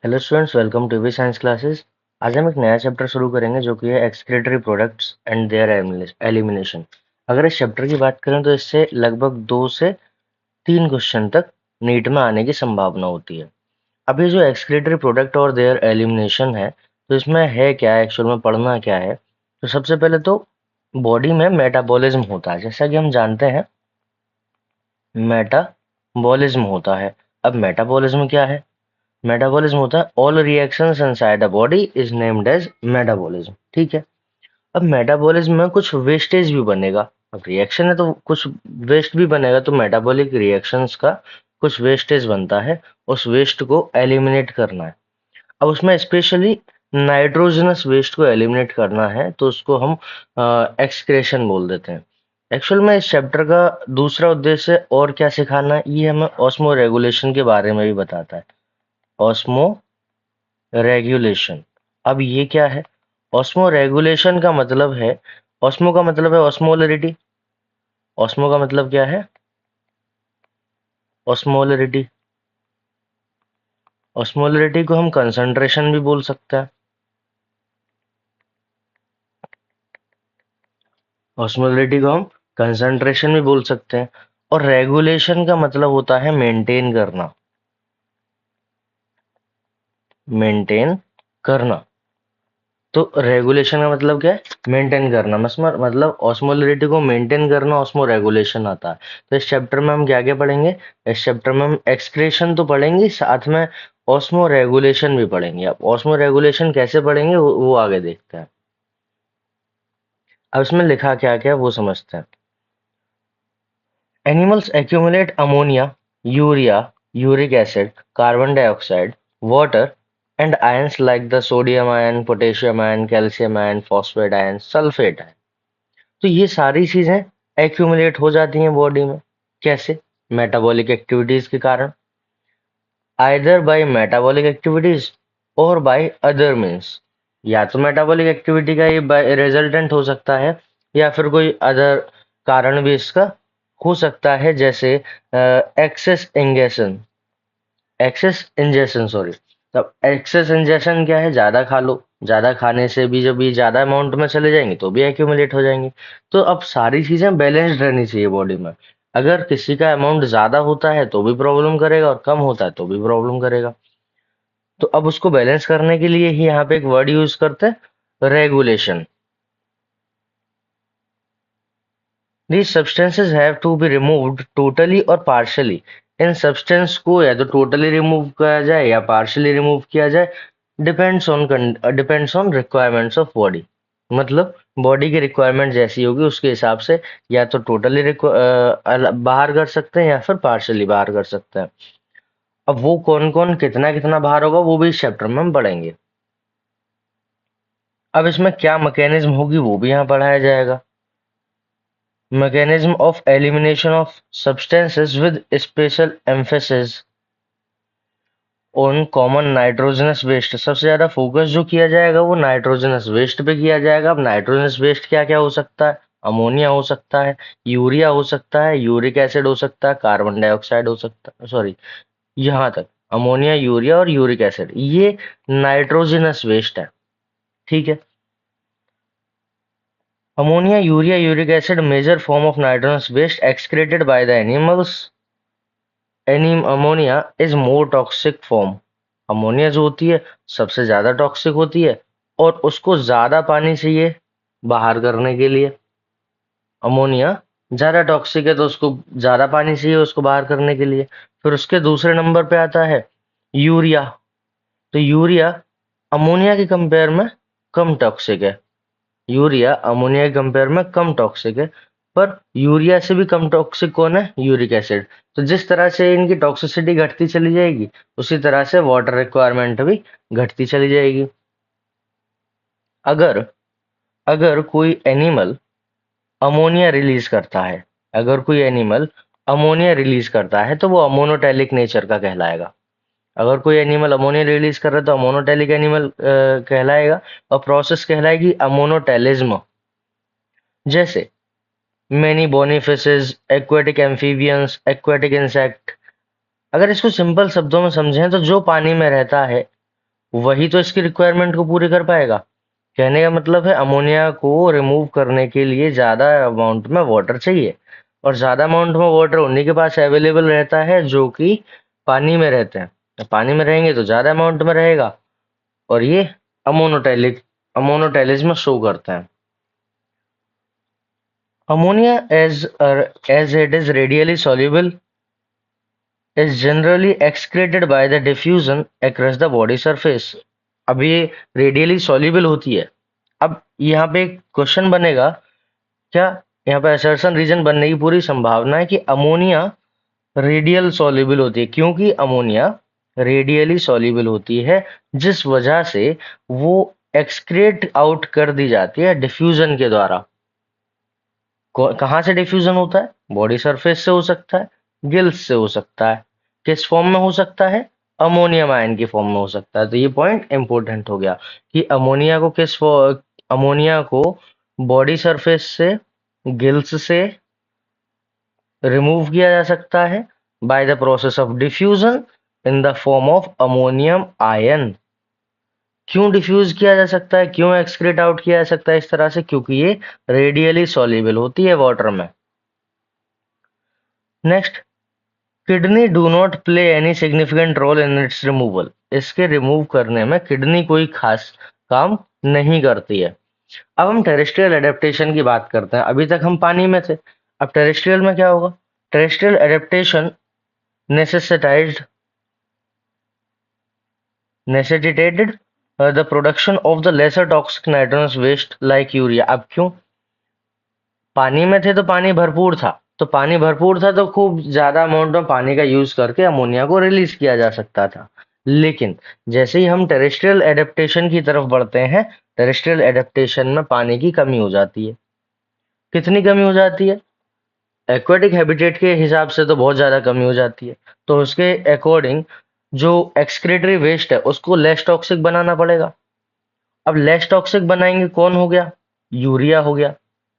Hello students, welcome to V science classes. आज हम एक नया चैप्टर शुरू करेंगे जो कि है excretory products and there elimination. अगर इस चैप्टर की बात करें तो इससे लगभग 2 से 3 क्वेश्चन तक नीट में आने की संभावना होती है। अब ये जो एक्सक्रीटरी प्रोडक्ट और देयर एलिमिनेशन है, तो इसमें है क्या, एक्चुअल में पढ़ना क्या है। तो सबसे पहले तो बॉडी में मेटाबॉलिज्म होता है, जैसा कि हम जानते हैं मेटाबॉलिज्म होता है। अब मेटाबॉलिज्म क्या है? मेटाबॉलिज्म होता है all reactions inside a body is named as metabolism. ठीक है। अब मेटाबॉलिज्म में कुछ वेस्टेज भी बनेगा। अब रिएक्शन है तो कुछ वेस्ट भी बनेगा, तो मेटाबॉलिक रिएक्शंस का कुछ वेस्टेज बनता है, उस वेस्ट को एलिमिनेट करना है। अब उसमें स्पेशली नाइट्रोजनस वेस्ट को एलिमिनेट करना है, तो उसको हम एक्सक्रेशन बोल देते हैं। एक्चुअल में इस चैप्टर का दूसरा उद्देश्य और क्या सिखाना है, ये हमें ऑस्मो रेगुलेशन के बारे में भी बताता है। Osmo regulation. अब ये क्या है? ऑस्मो रेगुलेशन का मतलब है, ऑस्मो का मतलब है ऑस्मोलरिटी। ऑस्मो का मतलब क्या है? ऑस्मोलरिटी। ऑस्मोलरिटी को हम कंसंट्रेशन भी बोल सकते हैं। ऑस्मोलरिटी को हम कंसंट्रेशन भी बोल सकते हैं। और रेगुलेशन का मतलब होता है मेंटेन करना। मेंटेन करना। तो रेगुलेशन का मतलब क्या है? मेंटेन करना। मतलब ऑस्मोलरिटी को मेंटेन करना, ऑस्मो रेगुलेशन आता है। तो इस चैप्टर में हम क्या क्या पढ़ेंगे? इस चैप्टर में हम एक्सक्रेशन तो पढ़ेंगे, साथ में ऑस्मो रेगुलेशन भी पढ़ेंगे। अब ऑस्मो रेगुलेशन कैसे पढ़ेंगे वो आगे देखते हैं। अब इसमें लिखा क्या क्या वो समझते हैं। Animals accumulate ammonia, urea, uric acid, carbon dioxide, water and ions like the sodium ion, potassium ion, calcium ion, phosphate ion, sulphate ion. तो ये सारी चीजें एक्यूमुलेट हो जाती हैं बॉडी में। कैसे? मेटाबॉलिक एक्टिविटीज के कारण। आइदर बाय मेटाबॉलिक एक्टिविटीज और बाय अदर मीन्स। या तो मेटाबॉलिक एक्टिविटी का ये रिजल्टेंट हो सकता है, या फिर कोई अदर कारण भी इसका हो सकता है, जैसे एक्सेस इंजेशन सॉरी। तब एक्सेस इंजेशन क्या है? ज्यादा खा लो। ज्यादा खाने से भी जब ये ज्यादा अमाउंट में चले जाएंगे तो भी एक्यूमुलेट हो जाएंगे। तो अब सारी चीजें बैलेंस्ड रहनी चाहिए बॉडी में। अगर किसी का अमाउंट ज्यादा होता है तो भी प्रॉब्लम करेगा, और कम होता है तो भी प्रॉब्लम करेगा। तो अब उसको बैलेंस करने के लिए ही यहाँ पे एक वर्ड यूज करते हैं, regulation. These substances have to be removed totally और partially। इन सब्सटेंस को या तो टोटली रिमूव किया जाए या पार्शियली रिमूव किया जाए, depends on requirements of body. मतलब बॉडी की रिक्वायरमेंट जैसी होगी उसके हिसाब से या तो टोटली बाहर कर सकते हैं या फिर पार्शियली बाहर कर सकते हैं। अब वो कौन कौन कितना कितना बाहर होगा वो भी इस चैप्टर में हम पढ़ेंगे। अब इसमें क्या मैकेनिज्म होगी वो भी यहाँ पढ़ाया जाएगा। Mechanism of elimination of substances with special emphasis on common nitrogenous waste। सबसे ज्यादा फोकस जो किया जाएगा वो नाइट्रोजनस वेस्ट पे किया जाएगा। अब नाइट्रोजनस वेस्ट क्या क्या हो सकता है? अमोनिया हो सकता है, यूरिया हो सकता है, यूरिक एसिड हो सकता है, कार्बन डाइऑक्साइड हो सकता है, सॉरी, यहाँ तक अमोनिया, यूरिया और यूरिक एसिड ये नाइट्रोजनस वेस्ट है। ठीक है। Ammonia, urea, uric acid major form of nitrogenous waste excreted by the animals. Ammonia is more toxic form. Ammonia जो होती है सबसे ज्यादा टॉक्सिक होती है, और उसको ज्यादा पानी चाहिए बाहर करने के लिए। अमोनिया ज्यादा टॉक्सिक है तो उसको ज्यादा पानी चाहिए उसको बाहर करने के लिए। फिर उसके दूसरे नंबर पे आता है यूरिया। तो यूरिया अमोनिया के कंपेयर में कम टॉक्सिक है। यूरिया अमोनिया के कंपेयर में कम टॉक्सिक है। पर यूरिया से भी कम टॉक्सिक कौन है? Uric acid. तो जिस तरह से इनकी टॉक्सिसिटी घटती चली जाएगी, उसी तरह से वाटर रिक्वायरमेंट भी घटती चली जाएगी। अगर अगर कोई एनिमल अमोनिया रिलीज करता है, अगर कोई एनिमल अमोनिया रिलीज करता है तो वो अमोनोटेलिक नेचर का कहलाएगा। अगर कोई एनिमल अमोनिया रिलीज कर रहा है तो अमोनोटेलिक एनिमल कहलाएगा। और प्रोसेस कहलाएगी अमोनोटेलिज्म। जैसे many bony fishes, aquatic amphibians, aquatic insect. अगर इसको सिंपल शब्दों में समझें तो जो पानी में रहता है वही तो इसकी रिक्वायरमेंट को पूरी कर पाएगा। कहने का मतलब है अमोनिया को रिमूव करने के लिए ज़्यादा अमाउंट में वाटर चाहिए, और ज़्यादा अमाउंट में वाटर उन्हीं के पास अवेलेबल रहता है जो कि पानी में रहते हैं। तो पानी में रहेंगे तो ज़्यादा अमाउंट में रहेगा, और ये अमोनोटैलिक अमोनोटैलिज्म शो करता है। Ammonia as it is radially soluble is generally excreted by the diffusion across the body surface। अब ये रेडियली soluble होती है। अब यहाँ पे एक क्वेश्चन बनेगा, क्या यहाँ पे असर्शन रीजन बनने की पूरी संभावना है कि अमोनिया रेडियल सॉल्युबल होती है, क्योंकि अमोनिया रेडियली सॉल्युबल होती है, जिस वजह से वो एक्सक्रेट आउट कर दी जाती है डिफ्यूजन के द्वारा। कहाँ से डिफ्यूजन होता है? बॉडी सरफेस से हो सकता है, गिल्स से हो सकता है। किस फॉर्म में हो सकता है? अमोनियम आयन की फॉर्म में हो सकता है। तो ये पॉइंट इंपॉर्टेंट हो गया कि अमोनिया को बॉडी सरफेस से, गिल्स से रिमूव किया जा सकता है by the process of diffusion in the form of ammonium ion. क्यों डिफ्यूज किया जा सकता है, क्यों एक्सक्रीट आउट किया जा सकता है इस तरह से? क्योंकि ये रेडियली सॉल्युबल होती है वाटर में। Next, kidney do not play any significant role in its removal. इसके रिमूव करने में किडनी कोई खास काम नहीं करती है। अब हम टेरेस्ट्रियल एडेप्टेशन की बात करते हैं। अभी तक हम पानी में थे, अब टेरेस्ट्रियल में क्या होगा? Terrestrial adaptation necessitated necessitated the production of the lesser toxic nitrogenous waste like urea। अब क्यों? पानी में थे तो पानी भरपूर था, तो खूब ज्यादा अमाउंट में पानी का यूज करके अमोनिया को रिलीज किया जा सकता था। लेकिन जैसे ही हम टेरेस्ट्रियल एडेप्टेशन की तरफ बढ़ते हैं, टेरेस्ट्रियल एडेप्टेशन में पानी की कमी हो जाती है। कितनी कमी हो जाती है? एक्वेटिक हैबिटेट के हिसाब से तो बहुत ज्यादा कमी हो जाती है। तो उसके अकॉर्डिंग जो एक्सक्रीटरी वेस्ट है उसको लेस टॉक्सिक बनाना पड़ेगा। अब लेस टॉक्सिक बनाएंगे, कौन हो गया? यूरिया हो गया।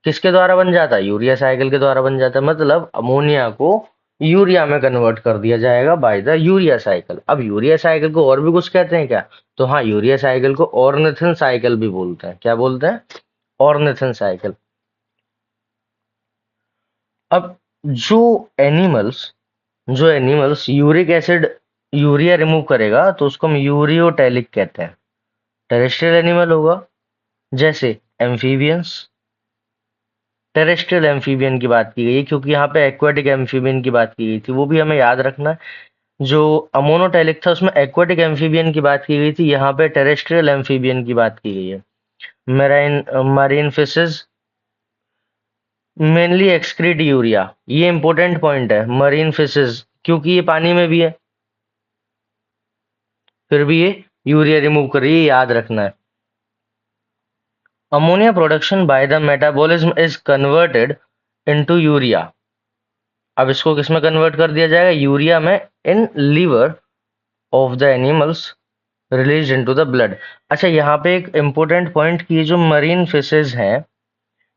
किसके द्वारा बन जाता है? यूरिया साइकिल के द्वारा बन जाता है। मतलब अमोनिया को यूरिया में कन्वर्ट कर दिया जाएगा बाय द यूरिया साइकिल। अब यूरिया साइकिल को और भी कुछ कहते हैं क्या? तो हाँ, यूरिया साइकिल को ऑर्निथिन साइकिल भी बोलते हैं। क्या बोलते हैं? Ornithine cycle. अब जो एनिमल्स जो animals uric acid urea remove करेगा तो उसको हम यूरियोटैलिक कहते हैं। टेरेस्ट्रियल एनिमल होगा, जैसे एम्फीबियंस। टेरेस्ट्रियल एम्फीबियन की बात की गई है क्योंकि यहाँ पे एक्वाटिक एम्फीबियन की बात की गई थी, वो भी हमें याद रखना है। जो अमोनोटैलिक था उसमें एक्वाटिक एम्फीबियन की बात की गई थी, यहाँ पे टेरेस्ट्रियल एम्फीबियन की बात की गई है। Marine marine fishes mainly excrete urea. ये इंपॉर्टेंट पॉइंट है, मरीन फिशेज, क्योंकि ये पानी में भी है, फिर भी ये यूरिया रिमूव कर रही है, याद रखना है। Ammonia production by the metabolism is converted into urea. अब इसको किस में कन्वर्ट कर दिया जाएगा? यूरिया में, in liver of the animals release into the blood. अच्छा, यहाँ पे एक इंपॉर्टेंट पॉइंट की, जो मरीन फिशेज हैं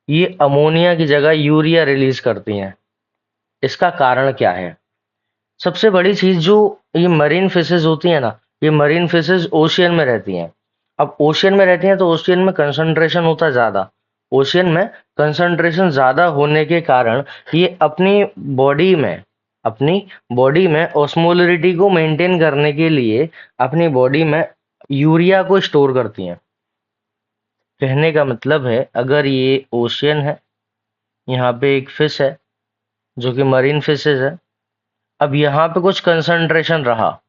ये अमोनिया की जगह यूरिया रिलीज करती हैं। इसका कारण क्या है? सबसे बड़ी चीज, जो ये मरीन फिशेज होती है ना, ये मरीन फिशेज ओशियन में रहती हैं। अब ओशियन में रहती हैं तो ओशियन में कंसंट्रेशन होता है ज्यादा। ओशियन में कंसंट्रेशन ज्यादा होने के कारण ये अपनी बॉडी में ऑस्मोलरिटी को मेंटेन करने के लिए अपनी बॉडी में यूरिया को स्टोर करती हैं। कहने का मतलब है, अगर ये ओशियन है, यहाँ पे एक फिश है जो कि मरीन फिशेज है, अब यहाँ पे कुछ कंसंट्रेशन रहा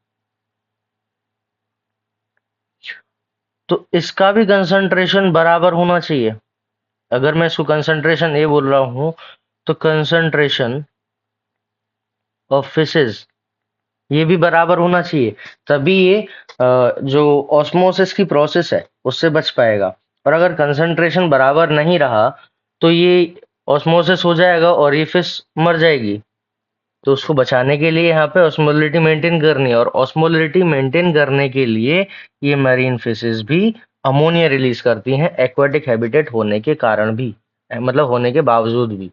तो इसका भी कंसंट्रेशन बराबर होना चाहिए। अगर मैं इसको कंसंट्रेशन ए बोल रहा हूं तो कंसंट्रेशन ऑफ फिशेज ये भी बराबर होना चाहिए, तभी ये जो ऑस्मोसिस की प्रोसेस है उससे बच पाएगा। और अगर कंसंट्रेशन बराबर नहीं रहा तो ये ऑस्मोसिस हो जाएगा और ये फिश मर जाएगी। तो उसको बचाने के लिए यहाँ पे ऑस्मोलिटी मेंटेन करनी है, और ऑस्मोलिटी मेंटेन करने के लिए ये मरीन फिशेज भी अमोनिया रिलीज करती हैं, एक्वाटिक हैबिटेट होने के कारण भी, मतलब होने के बावजूद भी।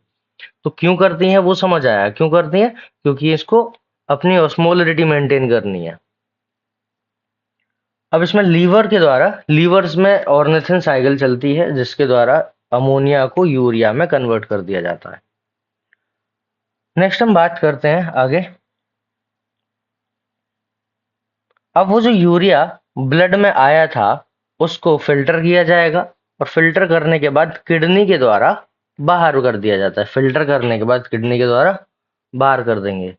तो क्यों करती हैं वो समझ आया, क्यों करती हैं? क्योंकि इसको अपनी ऑस्मोलिटी मेंटेन करनी है। अब इसमें लीवर्स में ऑर्निथिन साइकिल चलती है जिसके द्वारा अमोनिया को यूरिया में कन्वर्ट कर दिया जाता है। नेक्स्ट हम बात करते हैं आगे। अब वो जो यूरिया ब्लड में आया था उसको फिल्टर किया जाएगा और फिल्टर करने के बाद किडनी के द्वारा बाहर कर दिया जाता है। फिल्टर करने के बाद किडनी के द्वारा बाहर कर देंगे।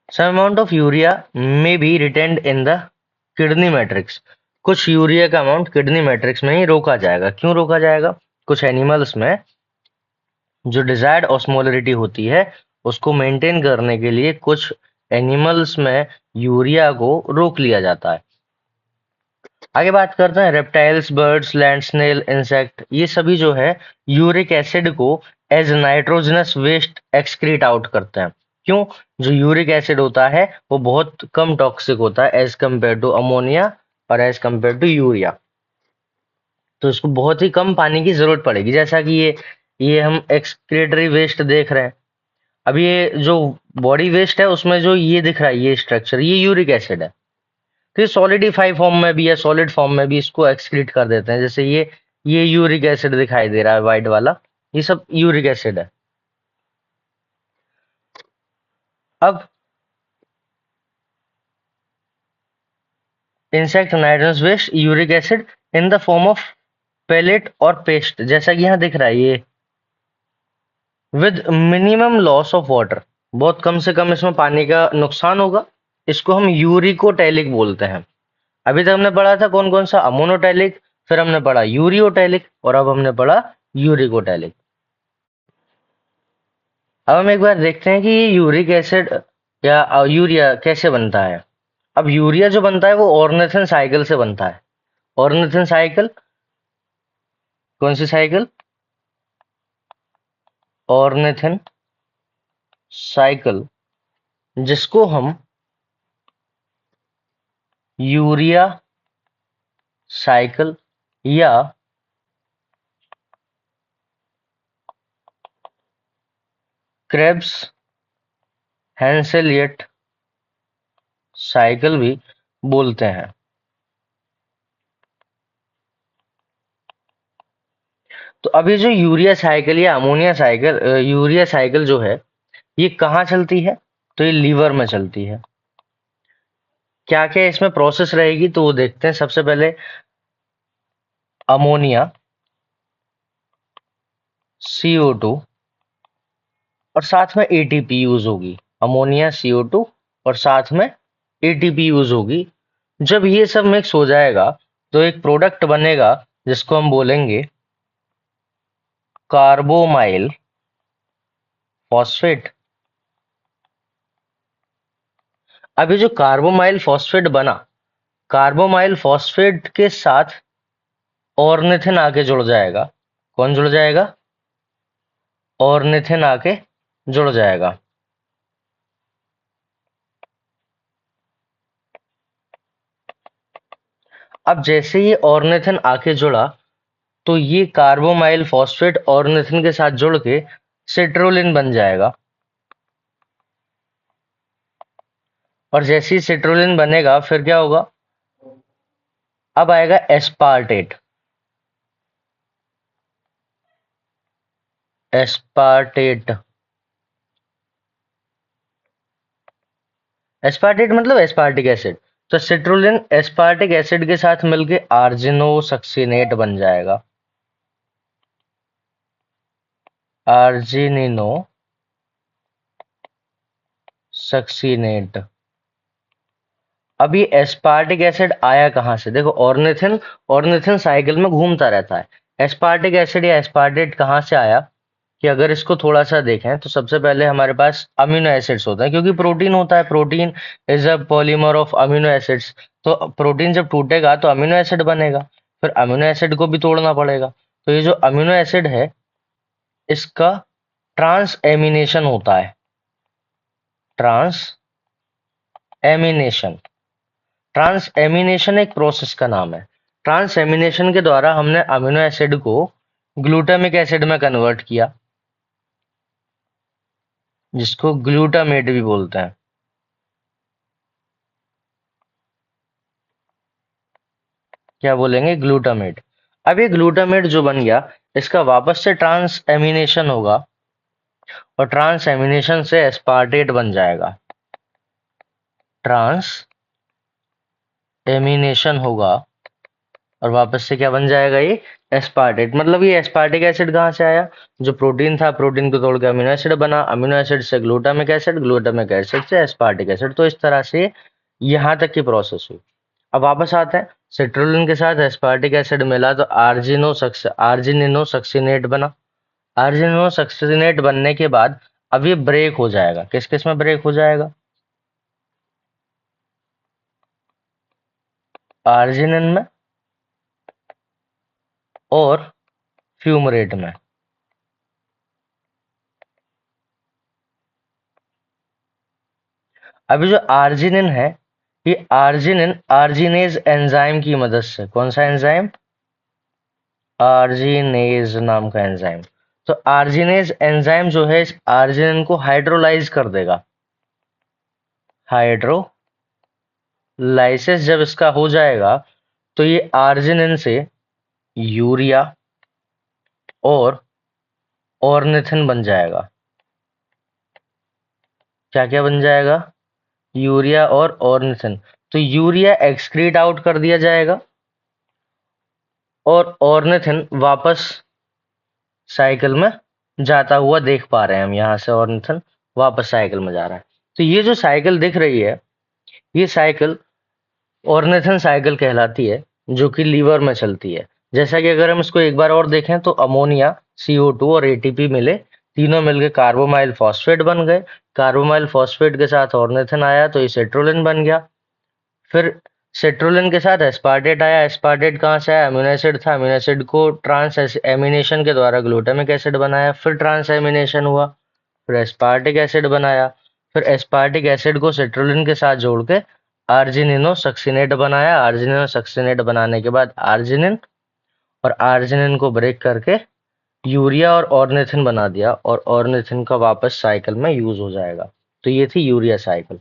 सम अमाउंट ऑफ यूरिया में B retained in the kidney matrix. कुछ यूरिया का अमाउंट किडनी मैट्रिक्स में ही रोका जाएगा। क्यों रोका जाएगा? कुछ एनिमल्स में जो डिजायर्ड ऑस्मोलरिटी होती है उसको मेंटेन करने के लिए कुछ एनिमल्स में यूरिया को रोक लिया जाता है। आगे बात करते हैं reptiles, birds, land snail, insect, ये सभी जो है यूरिक एसिड को as nitrogenous waste excrete out करते हैं। क्यों? जो यूरिक एसिड होता है वो बहुत कम टॉक्सिक होता है एज कंपेयर टू अमोनिया और एज कंपेयर टू यूरिया। तो इसको बहुत ही कम पानी की जरूरत पड़ेगी। जैसा कि ये हम एक्सक्रीटरी वेस्ट देख रहे हैं। अब ये जो बॉडी वेस्ट है उसमें जो ये दिख रहा है ये स्ट्रक्चर, ये यूरिक एसिड है। तो ये सॉलिडिफाई फॉर्म में भी या सॉलिड फॉर्म में भी इसको एक्सक्रीट कर देते हैं। जैसे ये यूरिक एसिड दिखाई दे रहा है व्हाइट वाला, ये सब यूरिक एसिड है। अब insect nitrous waste uric acid in the form of pellet और पेस्ट, जैसा कि यहाँ दिख रहा है ये with minimum loss of water, बहुत कम से कम इसमें पानी का नुकसान होगा। इसको हम यूरिकोटैलिक बोलते हैं। अभी तक हमने पढ़ा था कौन कौन सा? अमोनोटैलिक, फिर हमने पढ़ा यूरियोटैलिक और अब हमने पढ़ा यूरिकोटैलिक। अब हम एक बार देखते हैं कि ये यूरिक एसिड या यूरिया कैसे बनता है। अब यूरिया जो बनता है वो ऑर्निथिन साइकिल से बनता है। ऑर्निथिन साइकिल, कौन सी साइकिल? ऑर्निथिन साइकिल, जिसको हम यूरिया साइकिल या क्रेब्स हैंसेलियट साइकिल भी बोलते हैं। तो अभी जो यूरिया साइकिल या अमोनिया साइकिल, यूरिया साइकिल जो है ये कहाँ चलती है? तो ये लीवर में चलती है। क्या क्या इसमें प्रोसेस रहेगी तो वो देखते हैं। सबसे पहले अमोनिया, CO2 और साथ में एटीपी यूज होगी। अमोनिया, CO2 और साथ में एटीपी यूज होगी। जब ये सब मिक्स हो जाएगा तो एक प्रोडक्ट बनेगा जिसको हम बोलेंगे कार्बोमाइल फॉस्फेट। अभी जो कार्बोमाइल फॉस्फेट बना, कार्बोमाइल फॉस्फेट के साथ ऑर्निथिन आके जुड़ जाएगा। कौन जुड़ जाएगा? ऑर्निथिन आके जुड़ जाएगा। अब जैसे ये ऑर्निथिन आके जुड़ा तो ये कार्बोमाइल फॉस्फेट ऑर्निथिन के साथ जुड़ के सिट्रोलिन बन जाएगा। और जैसे ही सिट्रोलिन बनेगा फिर क्या होगा? अब आएगा एस्पार्टेट। एस्पार्टेट, एस्पार्टेट मतलब एस्पार्टिक एसिड। तो सिट्रोलिन एस्पार्टिक एसिड के साथ मिलके आर्जिनो सक्सीनेट बन जाएगा। आर्जिनिनो सक्सीनेट। अब ये एस्पार्टिक एसिड आया कहाँ से? देखो ऑर्निथिन, ऑर्निथिन साइकिल में घूमता रहता है। एस्पार्टिक एसिड या एस्पार्टेट कहाँ से आया कि अगर इसको थोड़ा सा देखें तो सबसे पहले हमारे पास अमीनो एसिड्स होते हैं, क्योंकि प्रोटीन होता है। Protein is a polymer of amino acids. तो प्रोटीन जब टूटेगा तो अमीनो एसिड बनेगा, फिर अमीनो एसिड को भी तोड़ना पड़ेगा। तो ये जो अमीनो एसिड है इसका ट्रांस एमिनेशन होता है। ट्रांस एमिनेशन, ट्रांस एमिनेशन एक प्रोसेस का नाम है। ट्रांस एमिनेशन के द्वारा हमने अमीनो एसिड को ग्लूटामिक एसिड में कन्वर्ट किया, जिसको ग्लूटामेट भी बोलते हैं। क्या बोलेंगे, ग्लूटामेट। अब ये ग्लूटामेट जो बन गया, इसका वापस से ट्रांस एमिनेशन होगा और ट्रांस एमिनेशन से एस्पार्टेट बन जाएगा। ट्रांस एमिनेशन होगा और वापस से क्या बन जाएगा, ये एस्पार्टेट। मतलब ये एस्पार्टिक एसिड कहाँ से आया, जो प्रोटीन था, प्रोटीन को तोड़ के अमीनो एसिड बना, अमीनो एसिड से ग्लूटामिक एसिड, ग्लूटामिक एसिड से एस्पार्टिक एसिड। तो इस तरह से यहाँ तक की प्रोसेस हुई। अब वापस आते हैं, सिट्रोलिन के साथ एस्पार्टिक एसिड मिला तो आर्जिनिनो सक्सिनेट बना। आर्जिनिनो सक्सिनेट बनने के बाद अब ये ब्रेक हो जाएगा, किस किस में ब्रेक हो जाएगा, आर्जिनिन में और फ्यूमरेट में। अभी जो आर्जिनिन है, ये आर्जिनिन आर्जिनेज एंजाइम की मदद से, कौन सा एंजाइम, आर्जिनेज नाम का एंजाइम। तो आर्जिनेज एंजाइम जो है इस आर्जिनिन को हाइड्रोलाइज कर देगा। हाइड्रोलाइसिस जब इसका हो जाएगा तो ये आर्जिनिन से यूरिया और ऑर्निथिन बन जाएगा। क्या क्या बन जाएगा, यूरिया और ऑर्निथिन। तो यूरिया एक्सक्रीट आउट कर दिया जाएगा और ऑर्निथिन वापस साइकिल में जाता हुआ देख पा रहे हैं हम, यहाँ से ऑर्निथिन वापस साइकिल में जा रहा है। तो ये जो साइकिल दिख रही है, ये साइकिल ऑर्निथिन साइकिल कहलाती है, जो कि लीवर में चलती है। जैसा कि अगर हम इसको एक बार और देखें तो अमोनिया, CO2 और ATP मिले, तीनों मिलके कार्बोमाइल फॉस्फेट बन गए। कार्बोमाइल फॉस्फेट के साथ ऑर्निथिन आया तो ये सेट्रोलिन बन गया। फिर सेट्रोलिन के साथ एस्पार्टेट आया। एस्पार्टेट कहाँ से आया, अमीनो एसिड था, अमीनो एसिड को ट्रांस एमिनेशन के द्वारा ग्लूटामिक एसिड बनाया। फिर ट्रांस एमिनेशन हुआ, फिर एस्पार्टिक एसिड बनाया। फिर एस्पार्टिक एसिड को सेट्रोलिन के साथ जोड़ के आर्जिनिनो सक्सिनेट बनाया। आर्जिनिनो सक्सिनेट बनाने के बाद आर्जिनिन और आर्जिनिन को ब्रेक करके यूरिया और ऑर्निथिन बना दिया और ऑर्निथिन का वापस साइकिल में यूज हो जाएगा। तो ये थी urea cycle.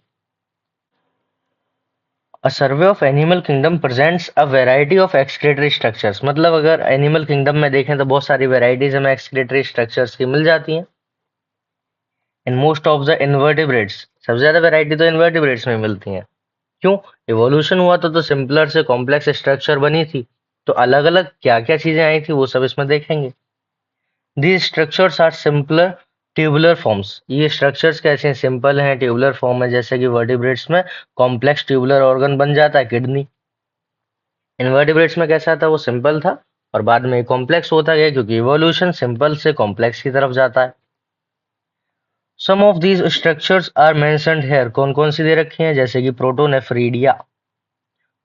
A survey of animal kingdom presents a variety of excretory structures। मतलब अगर एनिमल किंगडम में देखें तो बहुत सारी वेराइटीज हमें excretory structures की मिल जाती हैं। In most of the invertebrates, सबसे ज्यादा वैरायटी तो इन्वर्टिब्रेट्स में मिलती हैं। क्यों, इवोल्यूशन हुआ तो सिंपलर से कॉम्प्लेक्स स्ट्रक्चर बनी थी, तो अलग अलग क्या क्या चीजें आई थी वो सब इसमें देखेंगे। These structures are simpler tubular forms. ये स्ट्रक्चर्स कैसे हैं, सिंपल हैं, ट्यूबुलर फॉर्म में। जैसे कि वर्टिब्रेट्स में कॉम्प्लेक्स ट्यूबुलर ऑर्गन बन जाता है, किडनी। इनवर्टिब्रेट्स में कैसा था, वो सिंपल था और बाद में कॉम्प्लेक्स होता गया, क्योंकि इवोल्यूशन सिंपल से कॉम्प्लेक्स की तरफ जाता है। Some of these structures are mentioned here. कौन कौन सी दे रखी हैं, जैसे कि प्रोटोनेफ्रीडिया।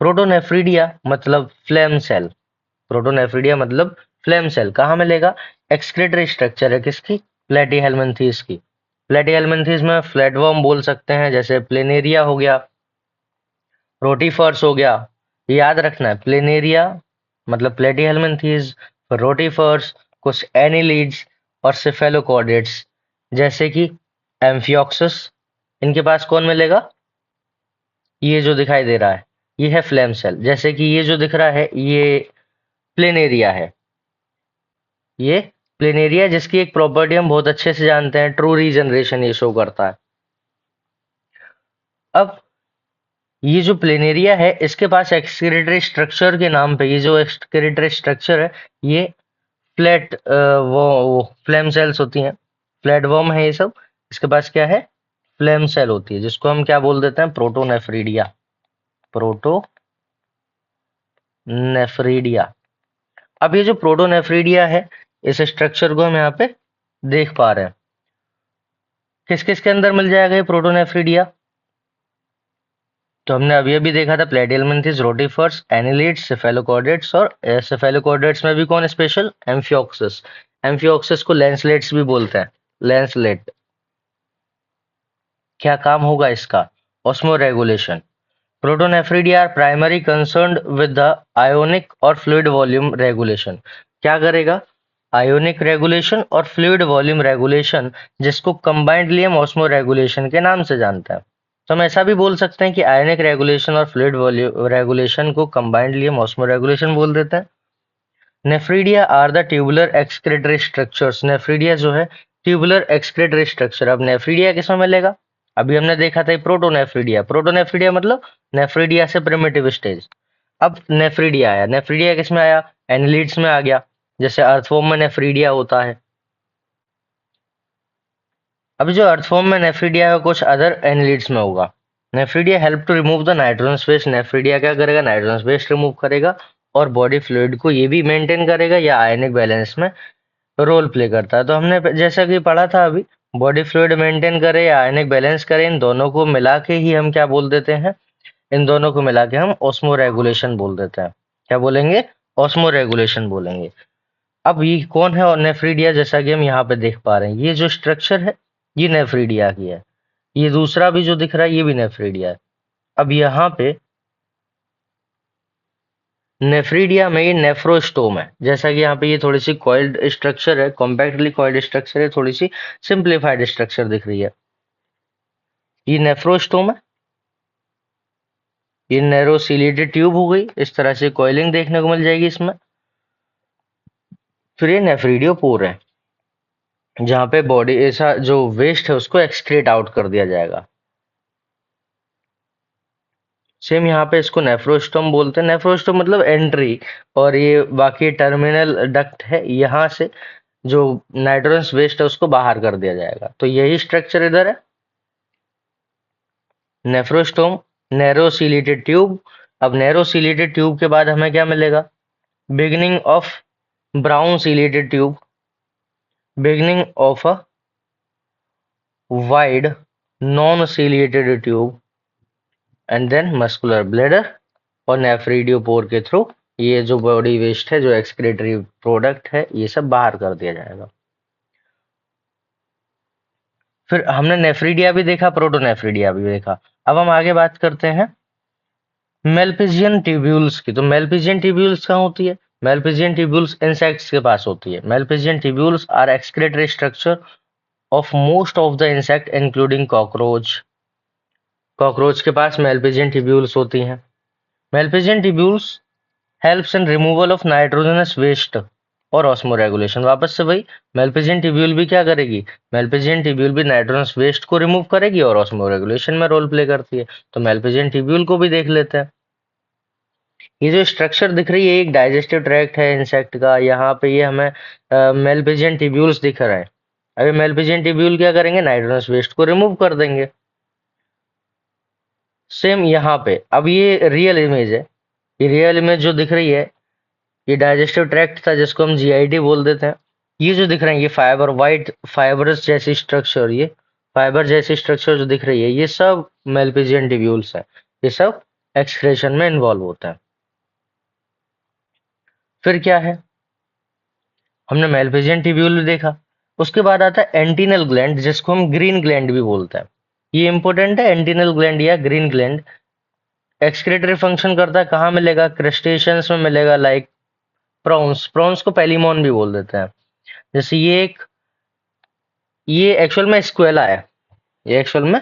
प्रोटोनेफ्रीडिया मतलब फ्लेम सेल। प्रोटोनेफ्रीडिया मतलब फ्लेम सेल कहाँ मिलेगा, एक्सक्रीटरी स्ट्रक्चर है किसकी, प्लेटीहेल्मिन्थीज की। प्लेटीहेल्मिन्थीज में फ्लैटवर्म बोल सकते हैं, जैसे प्लेनेरिया हो गया, रोटीफर्स हो गया। याद रखना है, प्लेनेरिया मतलब प्लेटीहेल्मिन्थीज, रोटीफर्स, कुछ एनिलीड्स और सिफेलोकॉर्डेट्स जैसे कि एम्फियोक्सिस। इनके पास कौन मिलेगा, ये जो दिखाई दे रहा है ये है फ्लेम सेल। जैसे कि ये जो दिख रहा है ये प्लेनेरिया है, ये प्लेनेरिया, जिसकी एक प्रॉपर्टी हम बहुत अच्छे से जानते हैं, ट्रू रीजनरेशन ये शो करता है। अब ये जो प्लेनेरिया है इसके पास एक्सक्रीटरी स्ट्रक्चर के नाम पे, ये जो एक्सक्रीटरी स्ट्रक्चर है ये वो फ्लेम सेल्स होती हैं, फ्लैट वर्म है ये सब। इसके पास क्या है, फ्लेम सेल होती है, जिसको हम क्या बोल देते हैं, प्रोटोनेफ्रीडिया। प्रोटोनेफ्रीडिया। अब ये जो प्रोटोनेफ्रीडिया है, इस स्ट्रक्चर को हम यहाँ पे देख पा रहे हैं। किस किस के अंदर मिल जाएगा ये प्रोटोनेफ्रीडिया, तो हमने अभी अभी देखा था प्लेटिहेल्मिन्थेस, रोटीफर्स, एनिलिड्स, सेफेलोकॉर्डेट्स। और सेफेलोकॉर्डेट्स में भी कौन स्पेशल, एम्फियोक्सिस। एम्फियोक्सिस को लेंसलेट्स भी बोलते हैं, लेंसलेट। क्या काम होगा इसका, osmoregulation. Protonephridia are primary concerned with the ionic और फ्लूइड वॉल्यूम रेगुलेशन। क्या करेगा, आयोनिक रेगुलेशन और फ्लूइड वॉल्यूम रेगुलेशन, जिसको कंबाइंडली हम ऑस्मो रेगुलेशन के नाम से जानते हैं। तो हम ऐसा भी बोल सकते हैं कि आयनिक रेगुलेशन और फ्लूइड रेगुलेशन को कंबाइंडली हम ऑस्मो रेगुलेशन बोल देते हैं। Nephridia are the tubular excretory structures. Nephridia जो है ट्यूबुलर एक्सक्रीटरी स्ट्रक्चर। अब नेफ्रीडिया किसमें मिलेगा? अभी हमने देखा था प्रोटोनेफ्रीडिया। प्रोटोनेफ्रीडिया मतलब नेफ्रीडिया से प्रिमिटिव स्टेज। अब नेफ्रीडिया आया, नेफ्रीडिया किसमें आया? एनिलिड्स में आ गया, जैसे अर्थवॉर्म में नेफ्रीडिया होता है। अभी जो अर्थवॉर्म में नेफ्रीडिया है कुछ अदर एनिलिड्स में होगा। Nephridia help to remove the nitrogen waste. Nephridia क्या करेगा? नाइट्रोजन वेस्ट रिमूव करेगा और बॉडी फ्लूइड को ये भी मेंटेन करेगा, या आयनिक बैलेंस में रोल प्ले करता है। तो हमने जैसा कि पढ़ा था अभी, बॉडी फ्लूइड मेंटेन करे या आयनिक बैलेंस करे, इन दोनों को मिला के ही हम क्या बोल देते हैं? इन दोनों को मिला के हम ऑस्मो रेगुलेशन बोल देते हैं। क्या बोलेंगे? ऑस्मो रेगुलेशन बोलेंगे। अब ये कौन है और नेफ्रीडिया? जैसा कि हम यहाँ पे देख पा रहे हैं, ये जो स्ट्रक्चर है ये नेफ्रीडिया की है। ये दूसरा भी जो दिख रहा है ये भी नेफ्रीडिया है। अब यहाँ पे नेफ्रीडिया में ये नेफ्रोस्टोम है। जैसा कि यहाँ पे ये थोड़ी सी कॉइल्ड स्ट्रक्चर है, कॉम्पैक्टली कॉइल्ड स्ट्रक्चर है, थोड़ी सी सिंप्लीफाइड स्ट्रक्चर दिख रही है। ये नेफ्रोस्टोम है। ये नैरो सीलेटेड ट्यूब हो गई, इस तरह से कॉइलिंग देखने को मिल जाएगी इसमें। फिर ये नेफ्रीडियोपोर है, जहाँ पे बॉडी ऐसा जो वेस्ट है उसको एक्सक्रीट आउट कर दिया जाएगा। सेम यहाँ पे इसको नेफ्रोस्टोम बोलते हैं। नेफ्रोस्टोम मतलब एंट्री, और ये बाकी टर्मिनल डक्ट है, यहाँ से जो नाइट्रोजन वेस्ट है उसको बाहर कर दिया जाएगा। तो यही स्ट्रक्चर इधर है, नेफ्रोस्टोम, नैरो सीलेटेड ट्यूब। अब नैरो सीलेटेड ट्यूब के बाद हमें क्या मिलेगा? Beginning of brown ciliated tube, beginning of a wide non ciliated tube, and then muscular bladder. और नेफ्रीडियोपोर के थ्रू ये जो बॉडी वेस्ट है, जो एक्सक्रीटरी प्रोडक्ट है, ये सब बाहर कर दिया जाएगा। फिर हमने नेफ्रीडिया भी देखा, प्रोटोनेफ्रीडिया भी देखा। अब हम आगे बात करते हैं मेलपिजियन ट्यूब्यूल्स की। तो मेलपिजियन ट्यूब्यूल्स कहाँ होती है? मेलपिजियन ट्यूब्यूल्स इंसेक्ट्स के पास होती है। Malpighian tubules are excretory structure of most of the insect including cockroach. Cockroach के पास मेलपिजियन ट्यूब्यूल्स होती हैं। Malpighian tubules helps in removal of nitrogenous waste और ऑस्मो रेगुलेशन। वापस से वही, मेलपिजियन ट्यूब्यूल भी क्या करेगी? मेलपिजियन ट्यूब्यूल भी नाइट्रोजनस वेस्ट को रिमूव करेगी और ऑस्मो रेगुलेशन में रोल प्ले करती है। तो मेलपिजियन ट्यूब्यूल को भी देख लेते हैं। ये जो स्ट्रक्चर दिख रही है एक डाइजेस्टिव ट्रैक्ट है इंसेक्ट का। यहाँ पे ये हमें मेलपिजियन ट्यूब्यूल्स दिख रहा है। अभी मेलपिजियन ट्यूब्यूल क्या करेंगे? नाइट्रोजनस वेस्ट को रिमूव कर देंगे। सेम यहाँ पे, अब ये रियल इमेज है। ये रियल इमेज जो दिख रही है, ये डाइजेस्टिव ट्रैक्ट था जिसको हम जीआईटी बोल देते हैं। ये जो दिख रहे हैं ये फाइबर, वाइट फाइबरस जैसी स्ट्रक्चर, ये फाइबर जैसी स्ट्रक्चर जो दिख रही है, ये सब मेलपिजियन ट्यूब्यूल्स है। ये सब एक्सक्रेशन में इन्वॉल्व होता है। फिर क्या है? हमने मेलपिजियन ट्यूब्यूल भी देखा। उसके बाद आता है एंटीनल ग्लैंड, जिसको हम ग्रीन ग्लैंड भी बोलते हैं। ये इंपॉर्टेंट है, एंटीनल ग्लैंड या ग्रीन ग्लैंड। एक्सक्रीटरी फंक्शन करता है, कहाँ मिलेगा? क्रस्टेशियंस में मिलेगा, लाइक प्रॉन्स। प्रॉन्स को पेलिमोन भी बोल देते हैं। जैसे ये एक्चुअल में स्क्वेला है। ये एक्चुअल में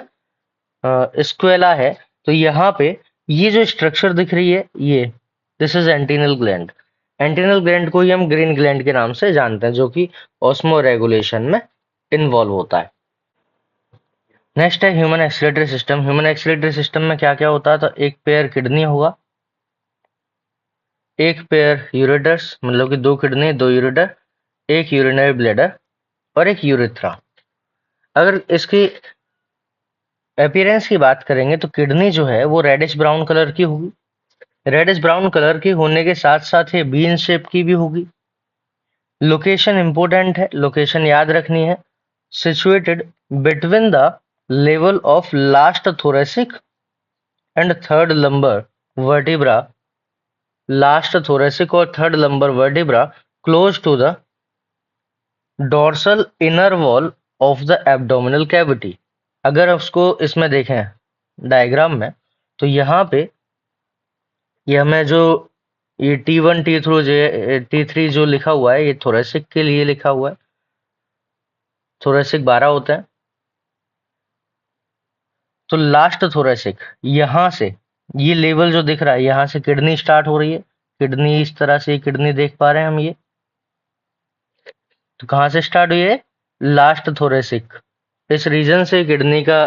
स्क्वेला है। तो यहाँ पे ये जो स्ट्रक्चर दिख रही है, ये this is antennal gland. Antennal gland को ही हम ग्रीन ग्लैंड के नाम से जानते हैं, जो कि ऑस्मो रेगुलेशन में इन्वॉल्व होता है। नेक्स्ट है human excretory system. Human excretory system में क्या क्या होता है? तो एक पेयर किडनी होगा, एक पेयर यूरेटर्स, मतलब कि दो किडनी दो यूरेटर, एक यूरिनरी ब्लैडर और एक यूरिथ्रा। अगर इसकी अपीयरेंस की बात करेंगे तो किडनी जो है वो रेडिश ब्राउन कलर की होगी। रेडिश ब्राउन कलर की होने के साथ साथ ये बीन शेप की भी होगी। लोकेशन इंपॉर्टेंट है, लोकेशन याद रखनी है। Situated between the level of last thoracic and third lumbar vertebra. Last thoracic और third lumbar vertebra close to the dorsal inner wall of the abdominal cavity. अगर उसको इसमें देखें डायग्राम में, तो यहाँ पे ये हमें जो ये T1 T3 जो लिखा हुआ है, ये थोरेसिक के लिए लिखा हुआ है। थोरेसिक 12 होते हैं। तो लास्ट थोरेसिक, यहां से ये लेवल जो दिख रहा है, यहां से किडनी स्टार्ट हो रही है। किडनी इस तरह से किडनी देख पा रहे हैं हम ये। तो कहाँ से स्टार्ट हुई है? Last thoracic. इस रीजन से किडनी का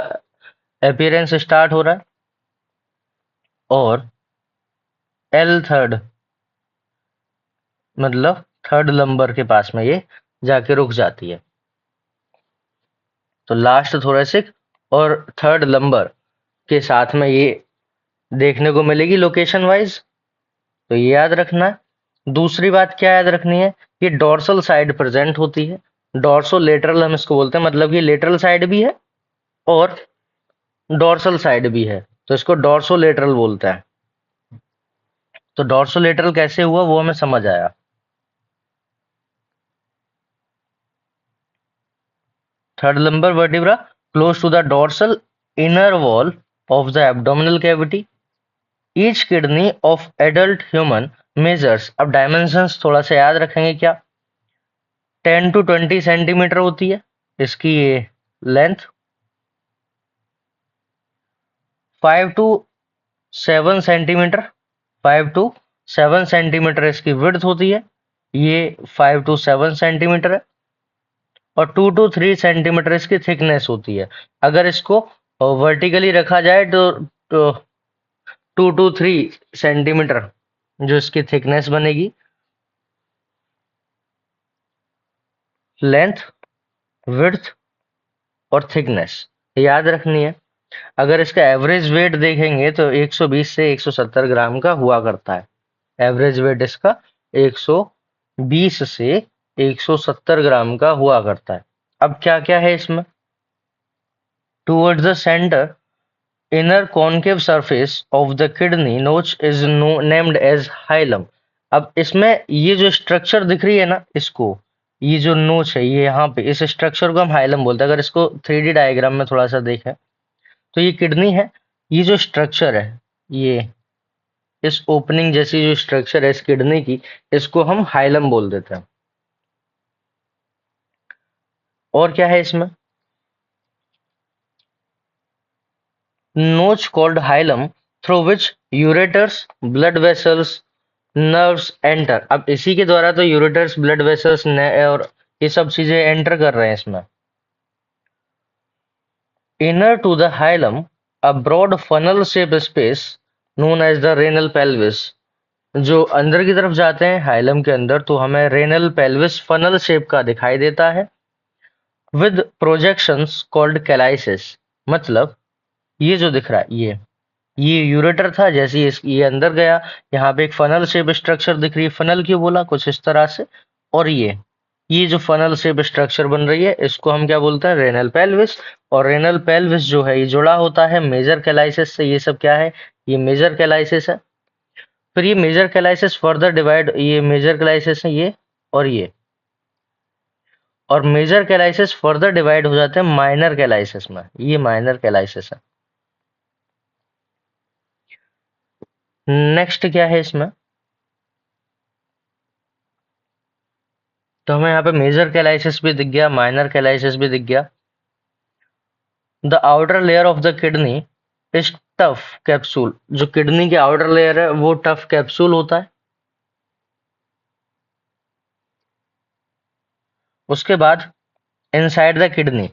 अपीयरेंस स्टार्ट हो रहा है। और एल थर्ड, मतलब थर्ड लंबर के पास में ये जाके रुक जाती है। तो लास्ट थोरेसिक और थर्ड लंबर के साथ में ये देखने को मिलेगी लोकेशन वाइज। तो ये याद रखना है। दूसरी बात क्या याद रखनी है? ये डोर्सल साइड प्रेजेंट होती है। डोर्सो लेटरल हम इसको बोलते हैं, मतलब ये लेटरल साइड भी है और डोर्सल साइड भी है, तो इसको डोर्सो लेटरल बोलते हैं। तो डोर्सो लेटरल कैसे हुआ वो हमें समझ आया। Third lumbar vertebra close to the dorsal inner wall of the abdominal cavity. Each kidney of adult human measures, अब डायमेंशंस थोड़ा सा याद रखेंगे क्या? 10 to 20 सेंटीमीटर होती है इसकी ये length. 5 to 7 centimetre, 5 to 7 centimetre इसकी विड्थ होती है। ये 5 to 7 सेंटीमीटर है। और 2 to 3 सेंटीमीटर इसकी थिकनेस होती है। अगर इसको वर्टिकली रखा जाए तो 2 to 3 सेंटीमीटर जो इसकी थिकनेस बनेगी, लेंथ, विड्थ और थिकनेस याद रखनी है। अगर इसका एवरेज वेट देखेंगे तो 120 से 170 ग्राम का हुआ करता है। एवरेज वेट इसका 120 से 170 ग्राम का हुआ करता है। अब क्या क्या है इसमें? Towards the centre inner concave surface of the kidney notch is named as hilum. अब इसमें ये जो स्ट्रक्चर दिख रही है ना, इसको, ये जो नोच है ये यहाँ पे, इस स्ट्रक्चर को हम हाइलम बोलते हैं। अगर इसको 3D डायग्राम में थोड़ा सा देखें तो ये किडनी है। ये जो स्ट्रक्चर है, ये इस ओपनिंग जैसी जो स्ट्रक्चर है इस किडनी की, इसको हम हाइलम बोल देते हैं। और क्या है इसमें? notch called hilum through which ureters, blood vessels, nerves enter. अब इसी के द्वारा तो यूरेटर्स, ब्लड वेसल्स और ये सब चीजें एंटर कर रहे हैं इसमें। Inner to the hilum a broad funnel shape space known as the renal pelvis. जो अंदर की तरफ जाते हैं हाइलम के अंदर तो हमें रेनल पेल्विस फनल शेप का दिखाई देता है। विद प्रोजेक्शंस कॉल्ड कैलाइसिस, मतलब ये जो दिख रहा है ये यूरेटर था। जैसे ये अंदर गया, यहाँ पे एक फनल शेप स्ट्रक्चर दिख रही है। फनल क्यों बोला? कुछ इस तरह से। और ये जो फनल शेप स्ट्रक्चर बन रही है इसको हम क्या बोलते हैं? Renal pelvis. और रेनल पेल्विस जो है ये जुड़ा होता है मेजर कैलाइसिस से। ये सब क्या है? ये मेजर कैलाइसिस है। फिर ये मेजर कैलाइसिस फर्दर डिवाइड, ये मेजर कैलाइसिस है ये और ये, और मेजर कैलाइसिस फर्दर डिवाइड हो जाते हैं माइनर कैलाइसिस में। ये माइनर कैलाइसिस है। नेक्स्ट क्या है इसमें? तो हमें यहाँ पे मेजर कैलाइसिस भी दिख गया, माइनर कैलाइसिस भी दिख गया। The outer layer of the kidney is tough capsule. जो किडनी के आउटर लेयर है वो टफ कैप्सूल होता है। उसके बाद इनसाइड द किडनी,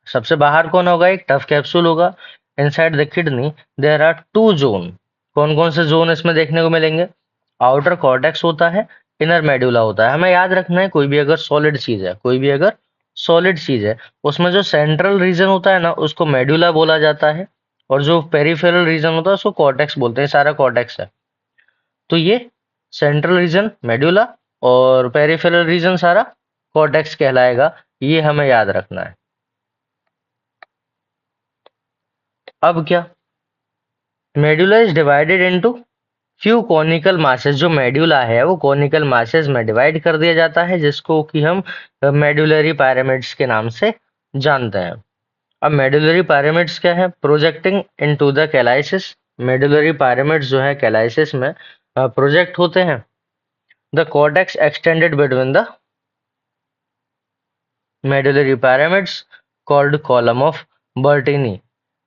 सबसे बाहर कौन होगा? एक टफ कैप्सूल होगा। Inside the kidney there are two zone. कौन कौन से जोन इसमें देखने को मिलेंगे? आउटर कॉर्टेक्स होता है, इनर मेडुला होता है। हमें याद रखना है कोई भी अगर सॉलिड चीज है, कोई भी अगर सॉलिड चीज है, उसमें जो सेंट्रल रीजन होता है ना उसको मेडुला बोला जाता है, और जो पेरिफेरल रीजन होता है उसको कॉर्टेक्स बोलते हैं। सारा कॉर्टेक्स है। तो ये सेंट्रल रीजन मेडुला और पेरिफेरल रीजन सारा कॉर्टेक्स कहलाएगा। ये हमें याद रखना है। अब क्या? Medulla is divided into few conical masses. जो मेडुला है वो कॉनिकल मासेस में डिवाइड कर दिया जाता है, जिसको कि हम मेडुलरी पिरामिड्स के नाम से जानते हैं। अब मेडुलरी पिरामिड्स क्या है? Projecting into the calyces. Medullary pyramids जो है कैलाइसिस में प्रोजेक्ट होते हैं। The cortex extended between the medullary pyramids called column of Bertini.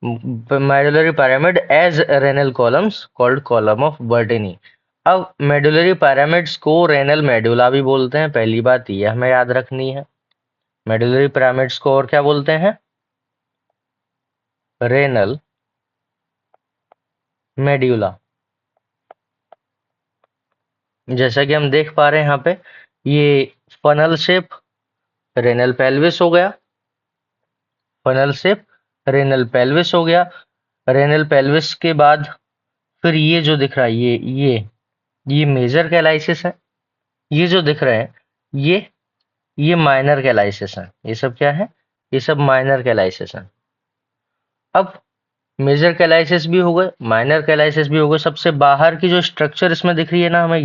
Medullary pyramid as renal columns called column of Bertini. अब मेडुलरी पिरामिड्स को renal medulla भी बोलते हैं, पहली बात ये हमें याद रखनी है। मेडुलरी पिरामिड्स को और क्या बोलते हैं? Renal medulla. जैसा कि हम देख पा रहे हैं यहाँ पे, ये फनल शेप रेनल पेल्विस हो गया, फनल शेप रेनल पेल्विस हो गया। रेनल पेल्विस के बाद फिर ये जो दिख रहा है, ये मेजर कैलाइसिस है। ये जो दिख रहे हैं, ये माइनर कैलाइसिस है। ये सब क्या है? ये सब माइनर कैलाइसिस है। अब मेजर कैलाइसिस भी हो गए, माइनर कैलाइसिस भी हो गए। सबसे बाहर की जो स्ट्रक्चर इसमें दिख रही है ना हमें,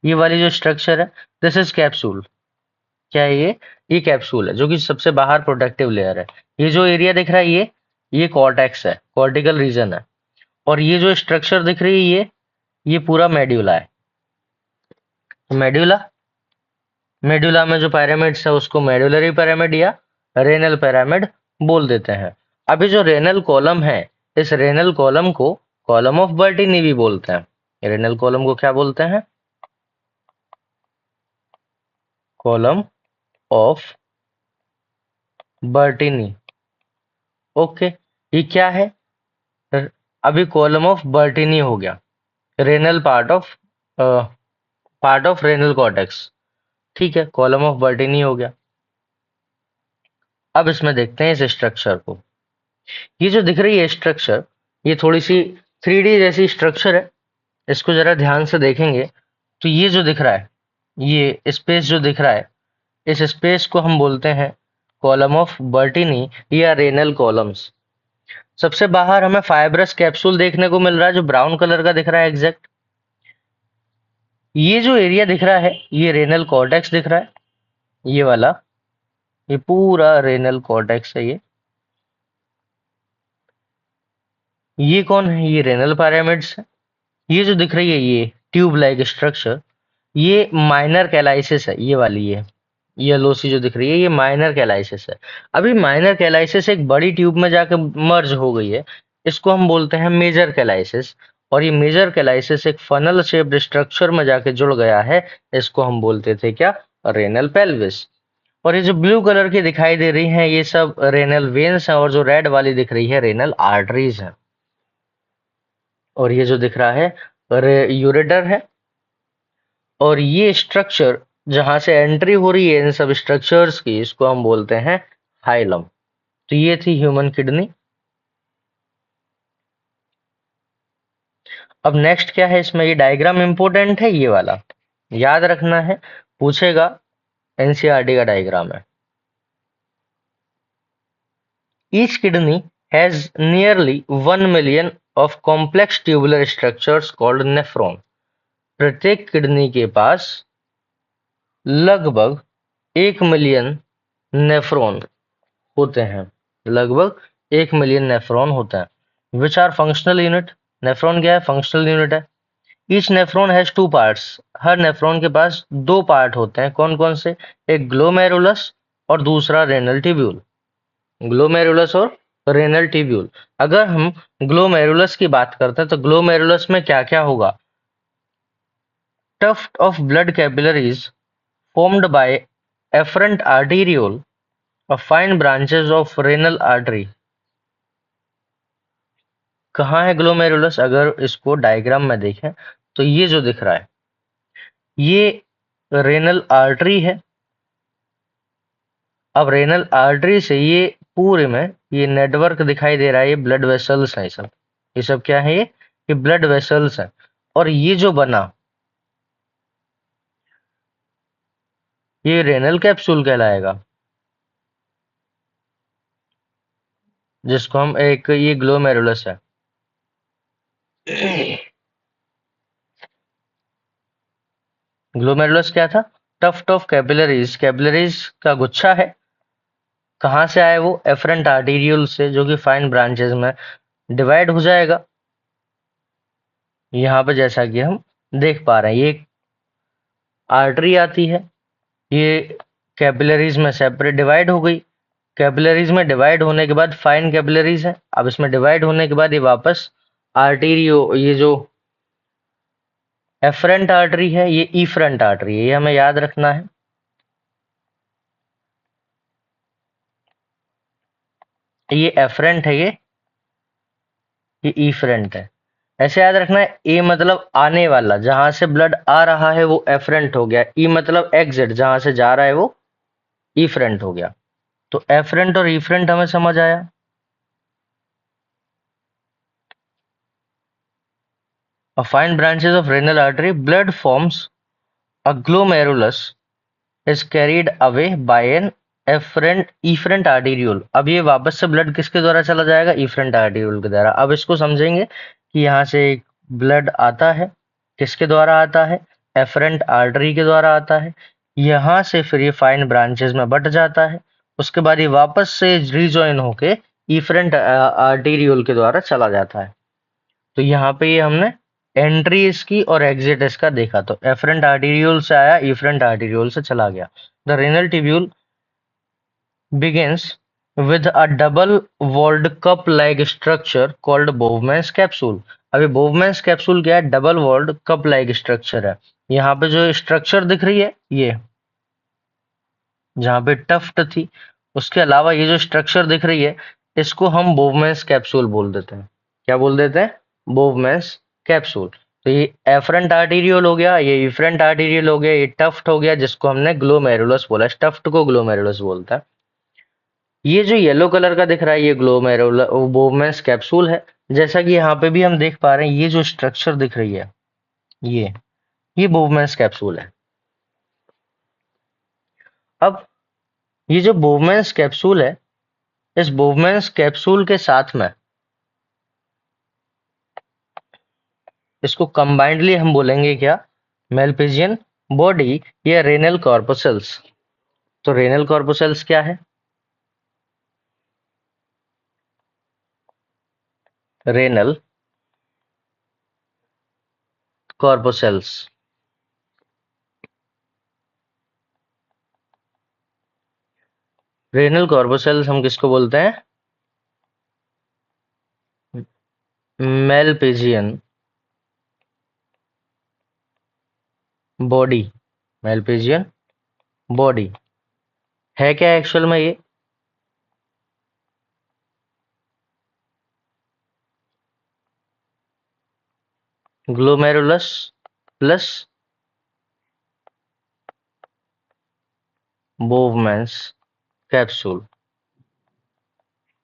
ये वाली जो स्ट्रक्चर है, दिस इज कैप्सूल। क्या है ये कैप्सूल है, जो कि सबसे बाहर प्रोटेक्टिव लेयर है। ये जो एरिया दिख रहा है, ये कॉर्टेक्स है, कॉर्टिकल रीजन है। और ये जो स्ट्रक्चर दिख रही है, ये पूरा मेड्यूला है। मेड्यूला मेड्यूला में जो पिरामिड्स है उसको मेडुलरी पिरामिड या रेनल पिरामिड बोल देते हैं। अभी जो रेनल कॉलम है, इस रेनल कॉलम को कॉलम ऑफ बर्टिनी भी बोलते हैं। रेनल कॉलम को क्या बोलते हैं? Column of Bertini. ओके, ये क्या है? र- अभी कॉलम ऑफ बर्टिनी हो गया, renal part of renal cortex. ठीक है, कॉलम ऑफ बर्टिनी हो गया। अब इसमें देखते हैं इस स्ट्रक्चर को। ये जो दिख रही है स्ट्रक्चर, ये थोड़ी सी 3D जैसी स्ट्रक्चर है। इसको जरा ध्यान से देखेंगे तो ये जो दिख रहा है, ये स्पेस जो दिख रहा है, इस स्पेस को हम बोलते हैं कॉलम ऑफ बर्टिनी या रेनल कॉलम्स। सबसे बाहर हमें फाइब्रस कैप्सूल देखने को मिल रहा है, जो ब्राउन कलर का दिख रहा है एग्जैक्ट। ये जो एरिया दिख रहा है, ये रेनल कॉर्टेक्स दिख रहा है, ये वाला, ये पूरा रेनल कॉर्टेक्स है। ये कौन है? ये रेनल पिरामिड्स है। ये जो दिख रही है, ये ट्यूब लाइक स्ट्रक्चर, ये माइनर कैलाइसिस है। ये वाली येलो सी जो दिख रही है, ये माइनर कैलाइसिस है। अभी माइनर कैलाइसिस एक बड़ी ट्यूब में जाकर मर्ज हो गई है, इसको हम बोलते हैं मेजर कैलाइसिस। और ये मेजर कैलाइसिस एक फनल शेप्ड स्ट्रक्चर में जाके जुड़ गया है, इसको हम बोलते थे क्या? Renal pelvis. और ये जो ब्लू कलर की दिखाई दे रही हैं, ये सब रेनल वेन्स हैं, और जो रेड वाली दिख रही है, रेनल आर्टरीज हैं। और ये जो दिख रहा है, यूरेटर है। और ये स्ट्रक्चर जहां से एंट्री हो रही है इन सब स्ट्रक्चर्स की, इसको हम बोलते हैं हाइलम। तो ये थी ह्यूमन किडनी। अब नेक्स्ट क्या है इसमें? ये डायग्राम इंपॉर्टेंट है, ये वाला याद रखना है, पूछेगा, एनसीईआरटी का डायग्राम है। Each kidney has nearly 1 million of complex tubular structures called nephron. प्रत्येक किडनी के पास लगभग 1 मिलियन नेफ्रॉन होते हैं। लगभग 1 मिलियन नेफ्रॉन होता है। Which are functional unit? Nephron क्या है? फंक्शनल यूनिट है। Each nephron has 2 parts. हर नेफ्रॉन के पास 2 पार्ट होते हैं। कौन कौन से? एक ग्लोमेरुलस और दूसरा रेनल ट्यूब्यूल। ग्लोमेरुलस और रेनल ट्यूब्यूल। अगर हम ग्लोमेरुलस की बात करते हैं तो ग्लोमेरुलस में क्या क्या होगा? tuft of blood capillaries formed by afferent arteriole of fine branches of renal artery। कहाँ है ग्लोमेरुलस? अगर इसको डायग्राम में देखें तो ये जो दिख रहा है, ये रेनल आर्टरी है। अब रेनल आर्टरी से ये पूरे में ये नेटवर्क दिखाई दे रहा है, ये ब्लड वेसल्स है। ये सब क्या है? ये ब्लड वेसल्स है। और ये जो बना, ये रेनल कैप्सूल कहलाएगा, जिसको हम एक, ये ग्लोमेरुलस है। ग्लोमेरुलस क्या था? टफ्ट ऑफ कैपिलरीज, कैपिलरीज का गुच्छा है। कहाँ से आए वो? एफरेंट आर्टीरियल से, जो कि फाइन ब्रांचेस में डिवाइड हो जाएगा। यहाँ पे जैसा कि हम देख पा रहे हैं, ये आर्टरी आती है, ये कैपिलरीज में सेपरेट डिवाइड हो गई। कैपिलरीज में डिवाइड होने के बाद फाइन कैपिलरीज है। अब इसमें डिवाइड होने के बाद ये वापस आर्टेरियो, ये जो एफरेंट आर्टरी है ये इफरेंट आर्टरी है, ये हमें याद रखना है। ये एफरेंट है, ये इफरेंट है। ऐसे याद रखना है, ए मतलब आने वाला, जहां से ब्लड आ रहा है वो एफरेंट हो गया। ई मतलब एग्जिट, जहां से जा रहा है वो इफरेंट हो गया। तो एफरेंट और इफरेंट हमें समझ आया। Fine branches of renal artery, blood forms a glomerulus is carried away by an efferent arteriole। अब ये वापस से ब्लड किसके द्वारा चला जाएगा? इफरेंट आर्टीरियोल के द्वारा। अब इसको समझेंगे कि यहाँ से एक ब्लड आता है, किसके द्वारा आता है? एफरेंट आर्टरी के द्वारा आता है। यहाँ से फिर ये फाइन ब्रांचेस में बट जाता है, उसके बाद ये वापस से रिजॉइन होके इफरेंट आर्टीरियोल के द्वारा चला जाता है। तो यहाँ पे ये हमने एंट्री इसकी और एग्जिट इसका देखा। तो एफरेंट आर्टीरियोल से आया, इफरेंट आर्टीरियोल से चला गया। The renal tubule begins with a double walled cup like structure called Bowman's capsule। अभी Bowman's capsule क्या है? Double walled cup like structure है। यहाँ पे जो स्ट्रक्चर दिख रही है, ये जहाँ पे टफ्ट थी, उसके अलावा ये जो स्ट्रक्चर दिख रही है, इसको हम बोवमेंस कैप्सूल बोल देते हैं। क्या बोल देते हैं? बोवमेंस कैप्सूल। तो ये एफरेंट आर्टीरियल हो गया, ये इफरेंट आर्टीरियल हो गया, ये टफ्ट हो गया, जिसको हमने ग्लोमेरुलस बोला। टफ्ट को ग्लोमेरुलस बोलता है। ये जो येलो कलर का दिख रहा है, ये ग्लोमेरुलस बोवमेंस कैप्सूल है। जैसा कि यहाँ पे भी हम देख पा रहे हैं, ये जो स्ट्रक्चर दिख रही है, ये बोवमेंस कैप्सूल है। अब ये जो बोवमेंस कैप्सूल है, इस बोवमेंस कैप्सूल के साथ में इसको कंबाइंडली हम बोलेंगे क्या? मेलपिजियन बॉडी या रेनल कॉर्पोसेल्स। तो रेनल कॉर्पोसेल्स क्या है? Renal corpuscles. रेनल कॉर्पोसेल्स हम किसको बोलते हैं? मेलपिजियन बॉडी। मेलपिजियन बॉडी है क्या एक्चुअल में? ये ग्लोमेरुलस प्लस बोवमेंस कैप्सूल।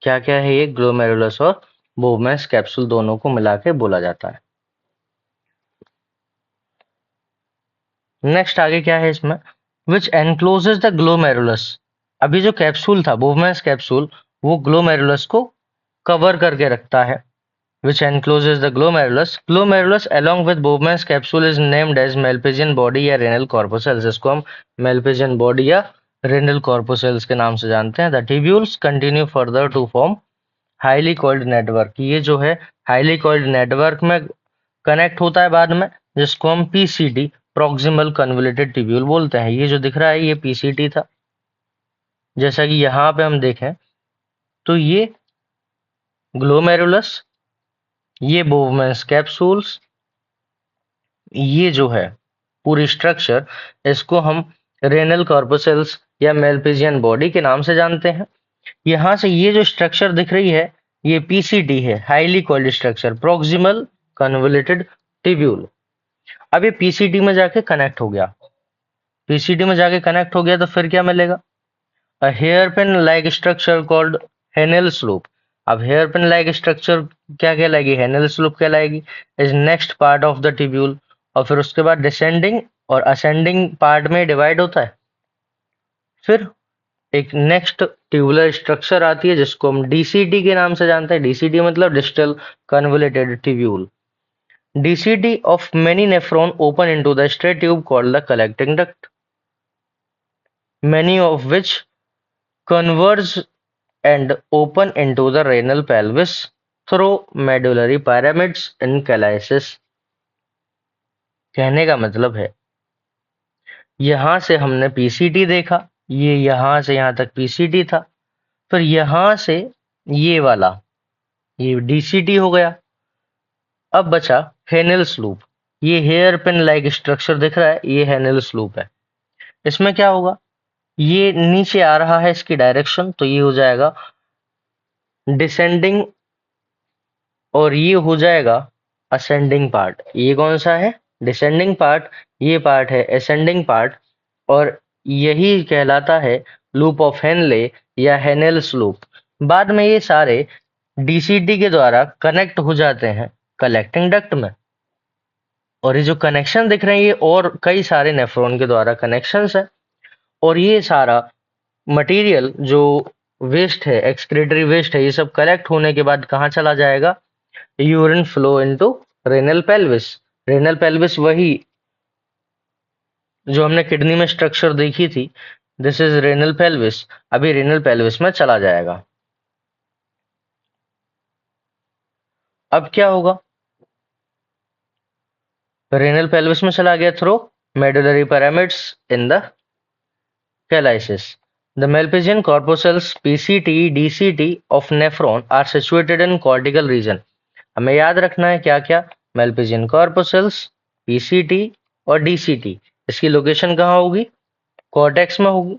क्या क्या है ये? ग्लोमेरुलस और बोवमेंस कैप्सूल दोनों को मिला के बोला जाता है। नेक्स्ट आगे क्या है इसमें? Which encloses the glomerulus. अभी जो कैप्सूल था बोवमेंस कैप्सूल, वो ग्लोमेरुलस को कवर करके रखता है। Which encloses the glomerulus. Glomerulus along with Bowman's capsule is named as Malpighian body या renal corpuscles। इसको हम Malpighian body या renal corpuscles के नाम से जानते हैं। The tubules continue further to form highly coiled network। ये जो है हाईली कॉइल्ड नेटवर्क में कनेक्ट होता है बाद में, जिसको हम पीसीटी प्रॉक्सिमल कन्वोल्यूटेड ट्यूब्यूल बोलते हैं। ये जो दिख रहा है ये पीसीटी था। जैसा कि यहाँ पे हम देखें तो ये ग्लोमेरुलस, ये बोवमेंस कैप्सूल्स, ये जो है पूरी स्ट्रक्चर, इसको हम रेनल कॉर्पोसेल्स या मेलपिजियन बॉडी के नाम से जानते हैं। यहाँ से ये जो स्ट्रक्चर दिख रही है, ये पीसीटी है, highly coiled structure, proximal convoluted tubule. अब ये पीसीटी में जाके कनेक्ट हो गया। पीसीटी में जाके कनेक्ट हो गया तो फिर क्या मिलेगा? A hair pin like structure called Henle's loop. अब हेयर पिन लाइक स्ट्रक्चर क्या कहलाएगी? हेनेल्स लूप कहलाएगी। Is next part of the tubule. और फिर उसके बाद डिसेंडिंग और असेंडिंग पार्ट में डिवाइड होता है। फिर एक नेक्स्ट ट्यूबुलर स्ट्रक्चर आती है जिसको हम डीसीटी के नाम से जानते हैं। डीसीटी मतलब distal convoluted tubule. DCT of many nephron open into the straight tube called the collecting duct, many of which converge and open into the renal pelvis through medullary pyramids in calysis। कहने का मतलब है, यहां से हमने PCT देखा, ये यहां से यहां तक पीसीटी था। फिर यहां से ये वाला, ये डीसीटी हो गया। अब बचा हेनेल्स लूप। ये हेयर पिन लाइक स्ट्रक्चर दिख रहा है, ये हेनेल्स लूप है। इसमें क्या होगा, ये नीचे आ रहा है इसकी डायरेक्शन, तो ये हो जाएगा डिसेंडिंग, और ये हो जाएगा असेंडिंग पार्ट। ये कौन सा है, डिसेंडिंग पार्ट। ये पार्ट है असेंडिंग पार्ट, और यही कहलाता है लूप ऑफ हेनले या हेनेल्स लूप। बाद में ये सारे डीसीटी के द्वारा कनेक्ट हो जाते हैं कलेक्टिंग डक्ट में। और ये जो कनेक्शन दिख रहे हैं, ये और कई सारे नेफ्रॉन के द्वारा कनेक्शंस है। और ये सारा मटेरियल जो वेस्ट है, एक्सक्रीटरी वेस्ट है, ये सब कलेक्ट होने के बाद कहाँ चला जाएगा, urine flow into renal pelvis. Renal pelvis वही जो हमने किडनी में स्ट्रक्चर देखी थी, दिस इज रेनल पेल्विस। अभी रेनल पेल्विस में चला जाएगा। अब क्या होगा, रेनल पेल्विस में चला गया through medullary pyramids in the कैलाइसिस। The Malpighian corpuscles PCT, DCT of nephron are situated in cortical region। हमें याद रखना है क्या क्या, Malpighian corpuscles, PCT और DCT, इसकी लोकेशन कहाँ होगी, कॉर्टेक्स में होगी।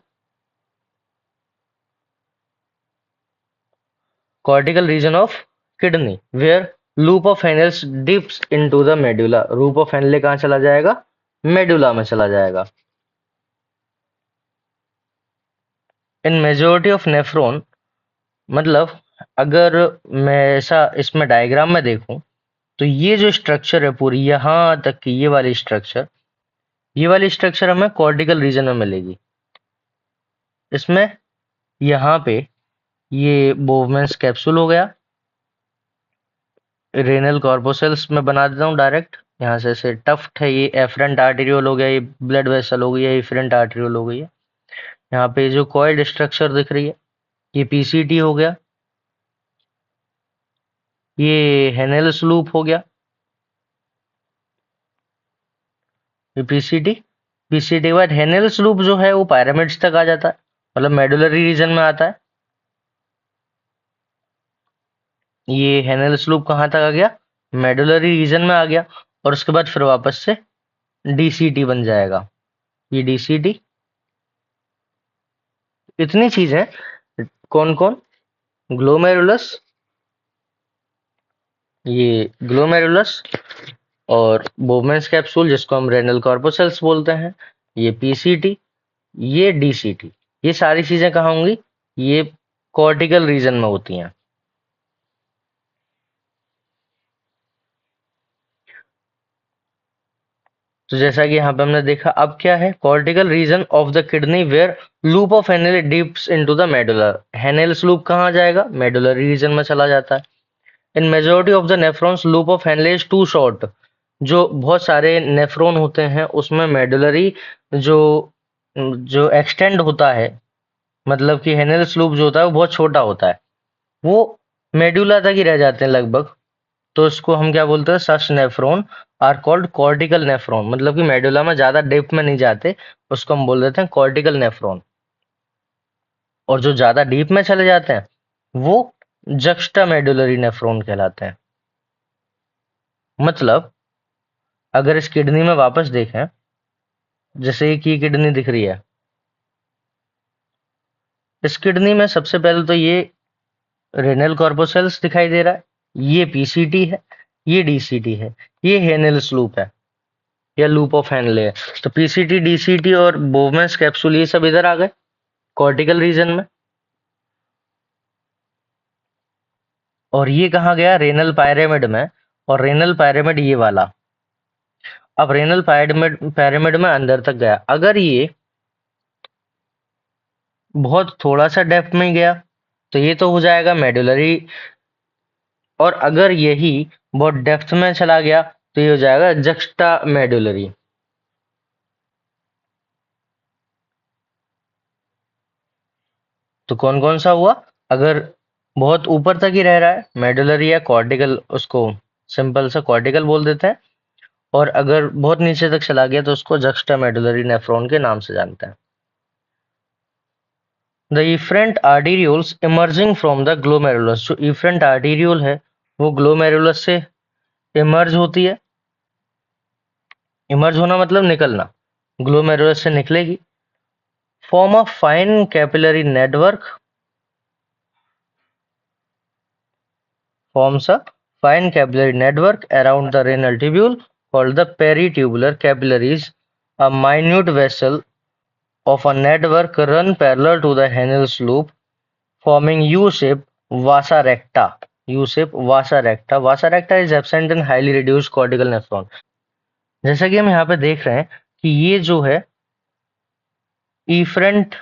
Cortical region of kidney where loop of Henle dips into the medulla। loop of Henle कहाँ चला जाएगा, मेडुला में चला जाएगा। इन मेजोरिटी ऑफ नेफ्रॉन, मतलब अगर मैं ऐसा इसमें डायग्राम में देखूं, तो ये जो स्ट्रक्चर है पूरी यहाँ तक की, ये वाली स्ट्रक्चर हमें कॉर्टिकल रीजन में मिलेगी। इसमें यहाँ पे ये बोवमेंस कैप्सूल हो गया, रेनल कॉर्पोसेल्स में बना देता हूँ डायरेक्ट। यहाँ से टफ्ट है, ये एफरेंट आर्टेरियोल हो गया, ये ब्लड वेसल हो गया, ये एफरेंट आर्टेरियोल हो गई है। यहाँ पे जो कॉइल्ड स्ट्रक्चर दिख रही है, ये पीसीटी हो गया, ये हेनेल्स लूप हो गया, ये पीसीटी। पीसीटी के बाद हेनेल्स लूप जो है वो पिरामिड्स तक आ जाता है, मतलब मेडुलरी रीजन में आता है। ये हेनेल्स लूप कहाँ तक आ गया, मेडुलरी रीजन में आ गया। और उसके बाद फिर वापस से डीसीटी बन जाएगा, ये डीसीटी। इतनी चीजें, कौन कौन, ग्लोमेरुलस, ये ग्लोमेरुलस, और बोवेंस कैप्सूल जिसको हम रेनल कॉर्पोसेल्स बोलते हैं, ये पीसीटी, ये डीसीटी। ये सारी चीजें कहाँ होंगी, ये कॉर्टिकल रीजन में होती हैं। तो जैसा कि यहाँ पे हमने देखा, अब क्या है, cortical region of the kidney where loop of Henle dips into the medullar. Henle's loop कहाँ जाएगा, मेडुलरी रीजन में चला जाता है। In majority of the nephrons loop of Henle is too short. जो बहुत सारे नेफ्रॉन होते हैं उसमें मेडुलरी जो जो एक्सटेंड होता है, मतलब कि हेनेल्स लूप जो होता है वो बहुत छोटा होता है, वो मेडुला तक ही रह जाते हैं लगभग। तो इसको हम क्या बोलते हैं, such nephron are called cortical nephron, मतलब कि मेडुला में ज्यादा डेप्थ में नहीं जाते, उसको हम बोल देते हैं कॉर्टिकल नेफ्रॉन। और जो ज्यादा डीप में चले जाते हैं वो जक्स्टा मेडुलरी नेफ्रॉन कहलाते हैं। मतलब अगर इस किडनी में वापस देखें, जैसे एक ये किडनी दिख रही है, इस किडनी में सबसे पहले तो ये रेनल कॉर्पोसेल्स दिखाई दे रहा है, ये पीसीटी है, ये डीसीटी है, ये हेनेल्स लूप है या लूप ऑफ हेनले है। तो पीसीटी, डीसीटी और बोवेंस कैप्सूल ये सब इधर आ गए कॉर्टिकल रीजन में। और ये कहाँ गया, रेनल पायरेमिड में। और रेनल पायरेमिड ये वाला, अब रेनल पायरेमिड पैरामिड में अंदर तक गया। अगर ये बहुत थोड़ा सा डेप्थ में गया तो ये तो हो जाएगा मेडुलरी, और अगर यही बहुत डेप्थ में चला गया तो ये हो जाएगा जक्स्टा मेडुलरी। तो कौन कौन सा हुआ, अगर बहुत ऊपर तक ही रह रहा है मेडुलरी या कॉर्टिकल, उसको सिंपल सा कॉर्टिकल बोल देते हैं। और अगर बहुत नीचे तक चला गया तो उसको जक्स्टा मेडुलरी नेफ्रॉन के नाम से जानते हैं। The efferent arterioles emerging from the glomerulus, जो इफरेंट आर्टेरियोल है वो ग्लोमेरुलस से इमर्ज होती है। इमर्ज होना मतलब निकलना, ग्लोमेरुलस से निकलेगी। Form a fine capillary network, forms a fine capillary network around the renal tubule called the peritubular capillaries, a minute vessel of a network run parallel to the Henle's loop, forming U-shape vasa recta. U-shape vasa recta. Vasa recta is absent in highly reduced cortical nephron. जैसा कि हम यहाँ पे देख रहे हैं कि ये जो है इफरेंट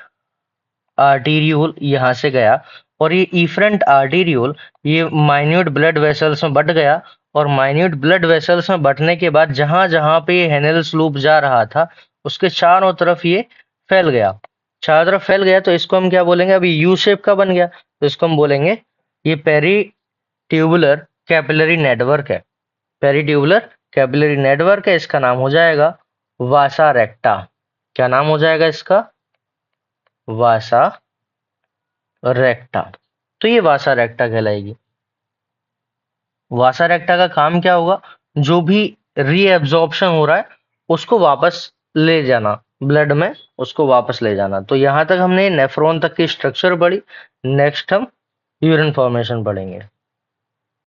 आर्टीरियोल यहाँ से गया, और ये इफरेंट आर्टीरियोल ये माइन्यूट ब्लड वेसल्स में बट गया, और माइन्यूट ब्लड वेसल्स में बटने के बाद जहां जहां पे ये हेनेल्स लूप जा रहा था उसके चारों तरफ ये फैल गया। चारों तरफ फैल गया तो इसको हम क्या बोलेंगे, अभी यू शेप का बन गया तो इसको हम बोलेंगे ये पेरी ट्यूबुलर कैपिलरी नेटवर्क है। पेरी ट्यूबुलर कैपिलरी नेटवर्क है, इसका नाम हो जाएगा वासा रेक्टा। क्या नाम हो जाएगा इसका? वासा रेक्टा। तो ये वासा रेक्टा कहलाएगी। वासा रेक्टा का काम क्या होगा? जो भी रीएब्जॉर्प्शन हो रहा है उसको वापस ले जाना, ब्लड में उसको वापस ले जाना। तो यहां तक हमने नेफ्रॉन तक की स्ट्रक्चर पढ़ी। नेक्स्ट हम यूरिन फॉर्मेशन पढ़ेंगे।